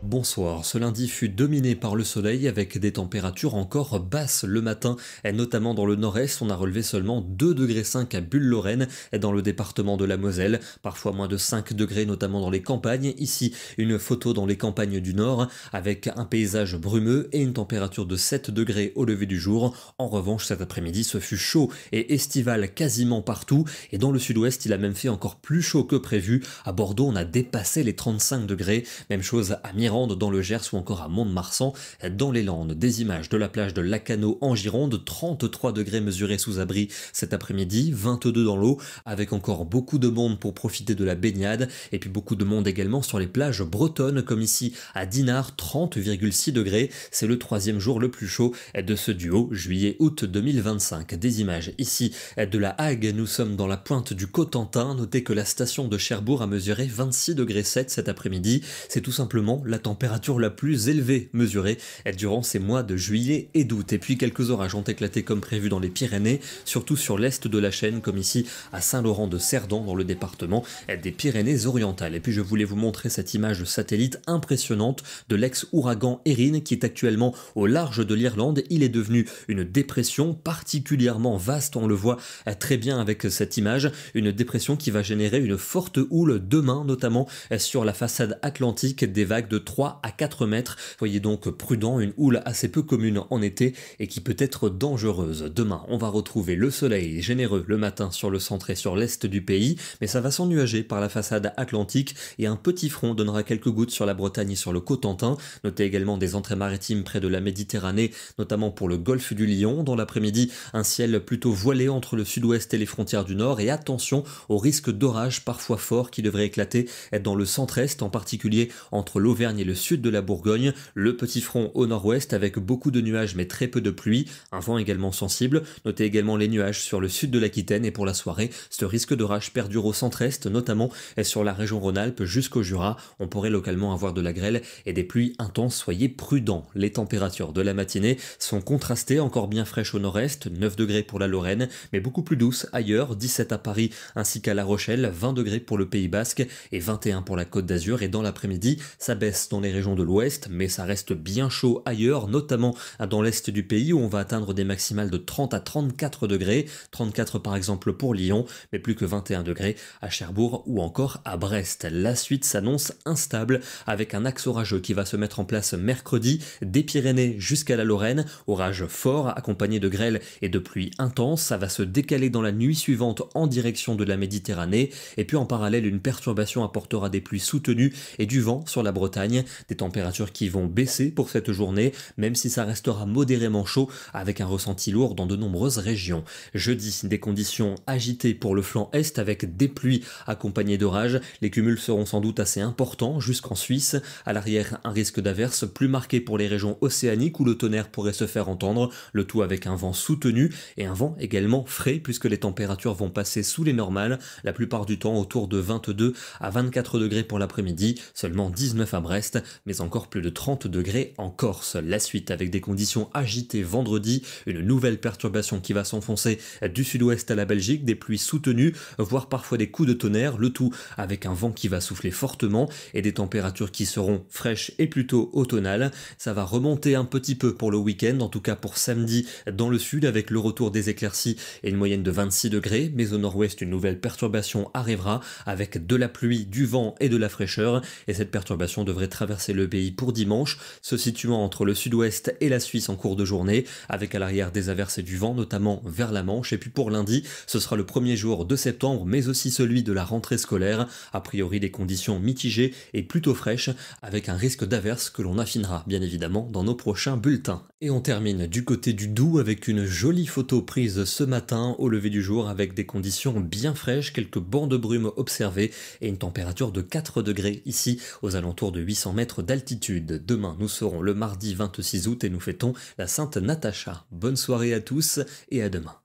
Bonsoir, ce lundi fut dominé par le soleil avec des températures encore basses le matin, et notamment dans le nord-est, on a relevé seulement 2,5 degrés à Bulle-Lorraine dans le département de la Moselle, parfois moins de 5 degrés notamment dans les campagnes. Ici, une photo dans les campagnes du nord avec un paysage brumeux et une température de 7 degrés au lever du jour. En revanche, cet après-midi, ce fut chaud et estival quasiment partout, et dans le sud-ouest, il a même fait encore plus chaud que prévu. À Bordeaux, on a dépassé les 35 degrés, même chose à Mirande dans le Gers ou encore à Mont-de-Marsan. Dans les Landes, des images de la plage de Lacanau en Gironde, 33 degrés mesurés sous abri cet après-midi, 22 dans l'eau, avec encore beaucoup de monde pour profiter de la baignade, et puis beaucoup de monde également sur les plages bretonnes, comme ici à Dinard, 30,6 degrés, c'est le troisième jour le plus chaud de ce duo juillet-août 2025. Des images ici de la Hague, nous sommes dans la pointe du Cotentin, notez que la station de Cherbourg a mesuré 26,7 degrés cet après-midi, c'est tout simplement la température la plus élevée mesurée durant ces mois de juillet et d'août. Et puis quelques orages ont éclaté comme prévu dans les Pyrénées, surtout sur l'est de la chaîne, comme ici à Saint-Laurent-de-Cerdan dans le département des Pyrénées-Orientales. Et puis je voulais vous montrer cette image satellite impressionnante de l'ex-ouragan Erin qui est actuellement au large de l'Irlande. Il est devenu une dépression particulièrement vaste, on le voit très bien avec cette image, une dépression qui va générer une forte houle demain, notamment sur la façade atlantique, des vagues de 3 à 4 mètres. Soyez donc prudents, une houle assez peu commune en été et qui peut être dangereuse. Demain, on va retrouver le soleil généreux le matin sur le centre et sur l'est du pays, mais ça va s'ennuager par la façade atlantique et un petit front donnera quelques gouttes sur la Bretagne et sur le Cotentin. Notez également des entrées maritimes près de la Méditerranée, notamment pour le golfe du Lion. Dans l'après-midi, un ciel plutôt voilé entre le sud-ouest et les frontières du nord, et attention au risque d'orage parfois fort qui devrait éclater dans le centre-est, en particulier entre l'Auvergne et le sud de la Bourgogne. Le petit front au nord-ouest avec beaucoup de nuages mais très peu de pluie, un vent également sensible. Notez également les nuages sur le sud de l'Aquitaine, et pour la soirée, ce risque d'orage perdure au centre-est, notamment sur la région Rhône-Alpes jusqu'au Jura. On pourrait localement avoir de la grêle et des pluies intenses, soyez prudents. Les températures de la matinée sont contrastées, encore bien fraîches au nord-est, 9 degrés pour la Lorraine, mais beaucoup plus douces ailleurs, 17 à Paris ainsi qu'à La Rochelle, 20 degrés pour le Pays Basque et 21 pour la Côte d'Azur. Et dans l'après-midi, ça baisse dans les régions de l'ouest, mais ça reste bien chaud ailleurs, notamment dans l'est du pays où on va atteindre des maximales de 30 à 34 degrés, 34 par exemple pour Lyon, mais plus que 21 degrés à Cherbourg ou encore à Brest. La suite s'annonce instable avec un axe orageux qui va se mettre en place mercredi, des Pyrénées jusqu'à la Lorraine, orage fort accompagné de grêle et de pluie intense. Ça va se décaler dans la nuit suivante en direction de la Méditerranée, et puis en parallèle une perturbation apportera des pluies soutenues et du vent sur la Bretagne, des températures qui vont baisser pour cette journée, même si ça restera modérément chaud avec un ressenti lourd dans de nombreuses régions. Jeudi, des conditions agitées pour le flanc est avec des pluies accompagnées d'orages. Les cumuls seront sans doute assez importants jusqu'en Suisse. À l'arrière, un risque d'averse plus marqué pour les régions océaniques où le tonnerre pourrait se faire entendre, le tout avec un vent soutenu et un vent également frais puisque les températures vont passer sous les normales, la plupart du temps autour de 22 à 24 degrés pour l'après-midi, seulement 19 à Brest, mais encore plus de 30 degrés en Corse. La suite avec des conditions agitées vendredi, une nouvelle perturbation qui va s'enfoncer du sud-ouest à la Belgique, des pluies soutenues, voire parfois des coups de tonnerre, le tout avec un vent qui va souffler fortement et des températures qui seront fraîches et plutôt automnales. Ça va remonter un petit peu pour le week-end, en tout cas pour samedi dans le sud avec le retour des éclaircies et une moyenne de 26 degrés, mais au nord-ouest une nouvelle perturbation arrivera avec de la pluie, du vent et de la fraîcheur, et cette perturbation devrait traverser le pays pour dimanche, se situant entre le sud-ouest et la Suisse en cours de journée, avec à l'arrière des averses et du vent, notamment vers la Manche. Et puis pour lundi, ce sera le premier jour de septembre, mais aussi celui de la rentrée scolaire. A priori, des conditions mitigées et plutôt fraîches, avec un risque d'averse que l'on affinera bien évidemment dans nos prochains bulletins. Et on termine du côté du Doubs avec une jolie photo prise ce matin au lever du jour avec des conditions bien fraîches, quelques bancs de brume observés et une température de 4 degrés ici aux alentours de 800 mètres d'altitude. Demain, nous serons le mardi 26 août et nous fêtons la Sainte Natacha. Bonne soirée à tous et à demain.